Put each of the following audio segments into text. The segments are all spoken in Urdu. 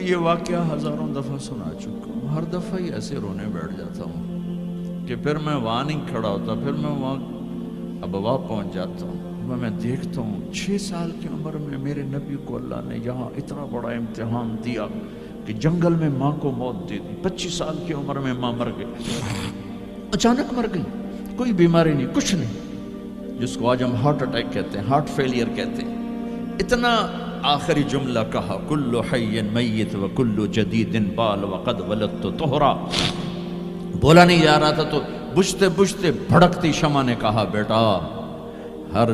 میں یہ واقعہ ہزاروں دفعہ سنا چکا ہوں، ہر دفعہ ہی ایسے رونے بیٹھ جاتا ہوں کہ پھر میں وہاں نہیں کھڑا ہوتا، پھر میں وہاں ابوا پہنچ جاتا ہوں۔ میں دیکھتا ہوں 6 سال کی عمر میں میرے نبی کو اللہ نے یہاں اتنا بڑا امتحان دیا کہ جنگل میں ماں کو موت دے دی۔ 25 سال کی عمر میں ماں مر گئی، اچانک مر گئی، کوئی بیماری نہیں، کچھ نہیں، جس کو آج ہم ہارٹ اٹیک کہتے ہیں، ہارٹ فیلئر کہتے ہیں۔ اتنا آخری جملہ کہا، کل حی میت و کل جدید بال وقد ولدت طہرا۔ بولا نہیں جا رہا تھا تو بجھتے بجھتے بھڑکتی شمع نے کہا، بیٹا ہر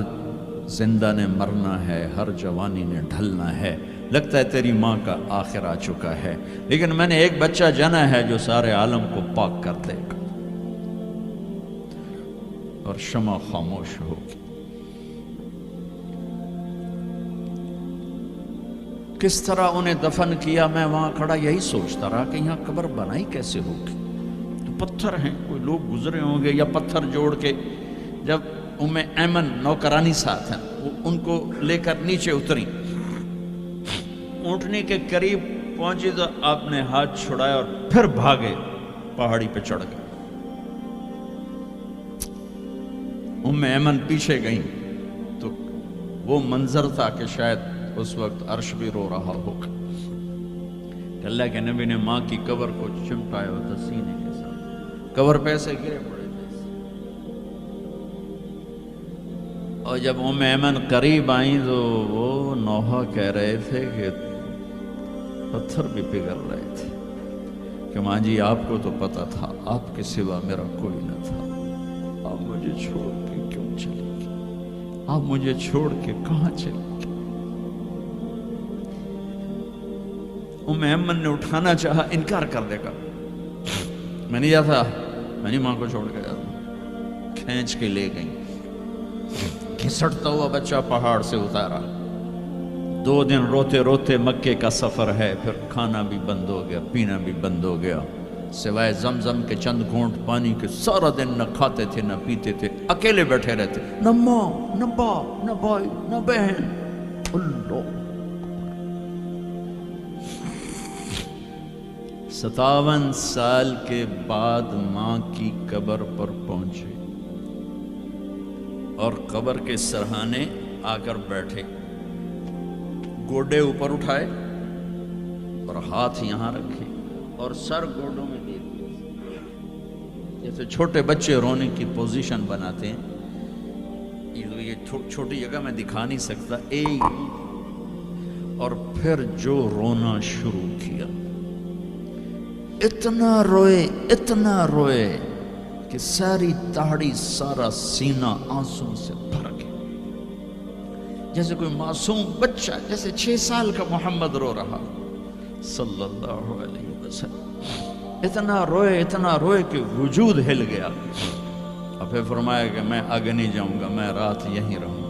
زندہ نے مرنا ہے، ہر جوانی نے ڈھلنا ہے، لگتا ہے تیری ماں کا آخر آ چکا ہے، لیکن میں نے ایک بچہ جنا ہے جو سارے عالم کو پاک کر دے گا۔ اور شمع خاموش ہوگی۔ کس طرح انہیں دفن کیا، میں وہاں کھڑا یہی سوچتا رہا کہ یہاں قبر بنائی کیسے ہوگی؟ تو پتھر ہیں، کوئی لوگ گزرے ہوں گے یا پتھر جوڑ کے۔ جب ام ایمن نوکرانی ساتھ ہیں، وہ ان کو لے کر نیچے اتری، اونٹنی کے قریب پہنچی تو آپ نے ہاتھ چھڑایا اور پھر بھاگے، پہاڑی پہ چڑھ گئے۔ ام ایمن پیچھے گئیں تو وہ منظر تھا کہ شاید اس وقت عرش بھی رو رہا ہوگا کہ اللہ کے نبی نے ماں کی قبر کو چمٹایا ہوتا سینے کے ساتھ، قبر پہ ایسے گرے پڑے تھے۔ اور جب ام ایمن قریب آئیں تو وہ نوحہ کہہ رہے تھے کہ پتھر بھی پگھل رہے تھے کہ ماں جی آپ کو تو پتا تھا آپ کے سوا میرا کوئی نہ تھا، آپ مجھے چھوڑ کے کیوں چلے گی؟ آپ مجھے چھوڑ کے کہاں چلے گی؟ ام ایمن نے اٹھانا چاہا، انکار کر دے گا، میں نہیں جاتا، میں نہیں ماں کو چھوڑ کے جاتا۔ کھینچ کے لے گئیں، گھسٹتا ہوا بچہ پہاڑ سے اتارا۔ 2 دن روتے روتے مکے کا سفر ہے، پھر کھانا بھی بند ہو گیا، پینا بھی بند ہو گیا، سوائے زمزم کے چند گھونٹ پانی کے سارا دن نہ کھاتے تھے نہ پیتے تھے، اکیلے بیٹھے رہتے، نہ ماں نہ باپ نہ بھائی نہ بہن۔ اللہ 57 سال کے بعد ماں کی قبر پر پہنچے اور قبر کے سرہانے آ کر بیٹھے، گوڈے اوپر اٹھائے اور ہاتھ یہاں رکھے اور سر گوڈوں میں دے دیا، جیسے چھوٹے بچے رونے کی پوزیشن بناتے ہیں۔ یہ چھوٹی جگہ میں دکھا نہیں سکتا، اور پھر جو رونا شروع کیا، اتنا روئے کہ ساری داڑھی سارا سینہ آنسوں سے بھر گیا، جیسے کوئی معصوم بچہ، جیسے 6 سال کا محمد رو رہا صلی اللہ علیہ وسلم۔ اتنا روئے کہ وجود ہل گیا، اور پھر فرمایا کہ میں آگے نہیں جاؤں گا، میں رات یہیں رہوں گا۔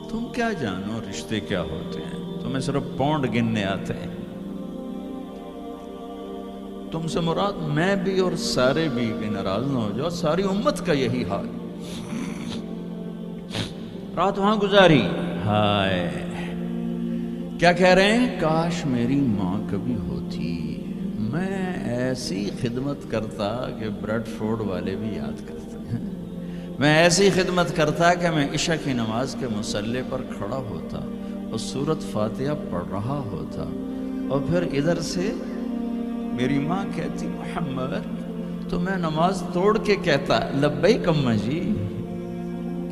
تم کیا جانو رشتے کیا ہوتے ہیں، تمہیں صرف پونڈ گننے آتے ہیں۔ تم سے مراد میں بھی اور سارے بھی، کہ ناراض نہ ہو جاؤ، ساری امت کا یہی حال۔ رات وہاں گزاری، ہائے کیا کہہ رہے ہیں، کاش میری ماں کبھی ہوتی، میں ایسی خدمت کرتا کہ بریڈ فورڈ والے بھی یاد کرتے ہیں، میں ایسی خدمت کرتا کہ میں عشاء کی نماز کے مصلی پر کھڑا ہوتا اور سورۃ فاتحہ پڑھ رہا ہوتا، اور پھر ادھر سے میری ماں کہتی محمد، تو میں نماز توڑ کے کہتا لبیک اماں جی،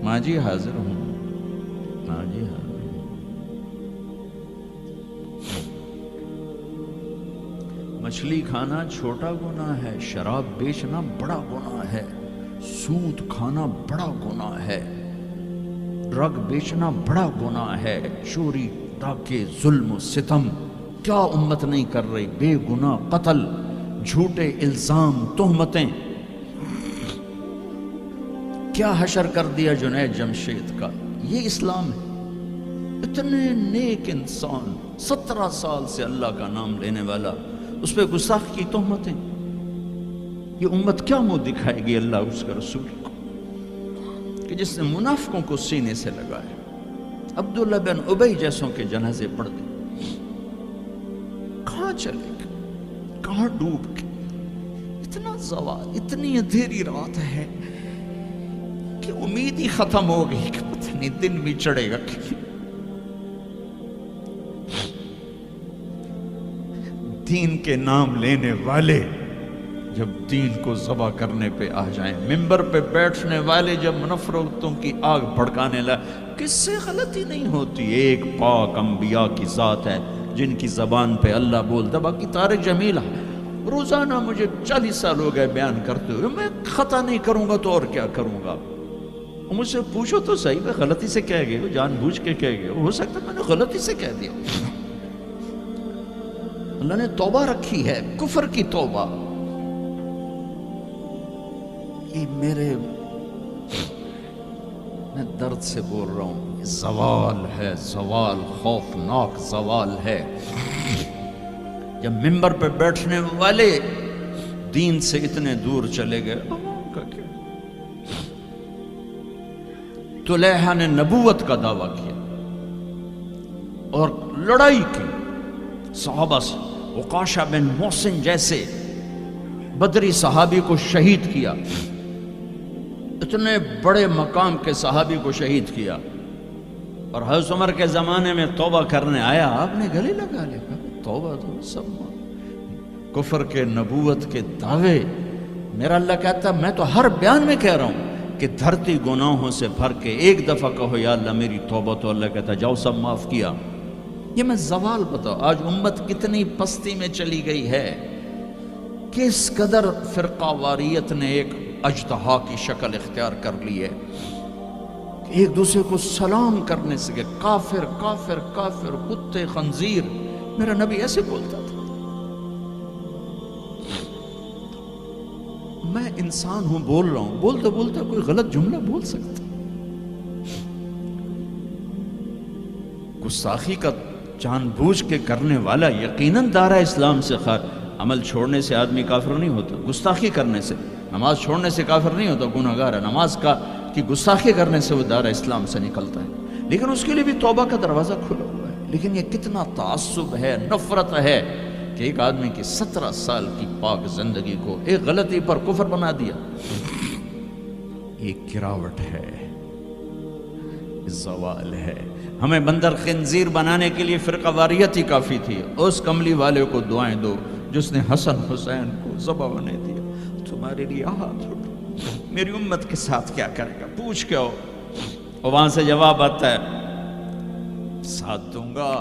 ماں جی حاضر ہوں، ماں جی حاضر ہوں۔ مچھلی کھانا چھوٹا گناہ ہے، شراب بیچنا بڑا گناہ ہے، سود کھانا بڑا گناہ ہے، ڈرگ بیچنا بڑا گناہ ہے، چوری ڈاکے ظلم و ستم کیا امت نہیں کر رہی، بے گناہ قتل، جھوٹے الزام تہمتیں، کیا حشر کر دیا جنید جمشید کا۔ یہ اسلام ہے۔ اتنے نیک انسان، 17 سال سے اللہ کا نام لینے والا، اس پہ گستاخی کی تہمتیں، یہ امت کیا منہ دکھائے گی اللہ اس کے رسول کو، کہ جس نے منافقوں کو سینے سے لگایا، عبداللہ بن ابی جیسوں کے جنازے پڑھ دیں. کہاں چلے گئے, کہاں ڈوب گئے. اتنا زوال, اتنی اندھیری رات ہے کہ امید ہی ختم ہو گئی کہ پتہ نہیں دن بھی چڑھے گا. دین کے نام لینے والے جب دین کو ذبح کرنے پہ آ جائیں, ممبر پہ بیٹھنے والے جب نفرتوں کی آگ بھڑکانے لگے, کس سے غلطی نہیں ہوتی. ایک پاک انبیاء کی ذات ہے جن کی زبان پہ اللہ بولتا. باقی طارق جمیل روزانہ مجھے 40 سال ہو گئے بیان کرتے ہوئے, میں خطا نہیں کروں گا تو اور کیا کروں گا. مجھ سے پوچھو تو صحیح, میں غلطی سے کہہ گئے, جان بوجھ کے کہہ گئے, ہو سکتا میں نے غلطی سے کہہ دیا. اللہ نے توبہ رکھی ہے, کفر کی توبہ. یہ میں درد سے بول رہا ہوں, زوال ہے, زوال, خوفناک زوال ہے. جب ممبر پہ بیٹھنے والے دین سے اتنے دور چلے گئے, عوام کا کیا. طلحہ نے نبوت کا دعویٰ کیا اور لڑائی کی صحابہ سے. عکاشہ بن محسن جیسے بدری صحابی کو شہید کیا, اتنے بڑے مقام کے صحابی کو شہید کیا. اور حضرت عمر کے زمانے میں توبہ کرنے آیا, آپ نے گلے لگا لیا, توبہ تو سب کفر کے نبوت کے دعوے. میرا اللہ کہتا میں تو ہر بیان میں کہہ رہا ہوں کہ دھرتی گناہوں سے بھر کے ایک دفعہ کہو یا اللہ میری توبہ, تو اللہ کہتا جاؤ سب معاف کیا. یہ میں زوال بتاؤ. آج امت کتنی پستی میں چلی گئی ہے, کس قدر فرقہ واریت نے ایک اجتہا کی شکل اختیار کر لی ہے. ایک دوسرے کو سلام کرنے سے کہ کافر کافر کافر, کتے خنزیر. میرا نبی ایسے بولتا تھا. میں انسان ہوں, بول رہا ہوں, بولتا بولتا کوئی غلط جملہ بول سکتا. گستاخی کا جان بوجھ کے کرنے والا یقیناً دارہ اسلام سے عمل چھوڑنے سے آدمی کافر نہیں ہوتا. گستاخی کرنے سے, نماز چھوڑنے سے کافر نہیں ہوتا, گناہ گار ہے. نماز کی گستاخی کرنے سے وہ دارہ اسلام سے نکلتا ہے, لیکن اس کے لیے بھی توبہ کا دروازہ کھلا ہوا ہے. لیکن یہ کتنا تعصب ہے, نفرت ہے کہ ایک آدمی کی 17 سال کی پاک زندگی کو ایک غلطی پر کفر بنا دیا. یہ گراوٹ ہے, زوال ہے. ہمیں بندر خنزیر بنانے کے لیے فرقہ واریت ہی کافی تھی. اس کملی والے کو دعائیں دو جس نے حسن حسین کو ذبح بنا دیا. تمہارے لیے ہاتھ اٹھو, میری امت کے ساتھ کیا کرے گا, پوچھ کے ہو. اور وہاں سے جواب آتا ہے ساتھ دوں گا.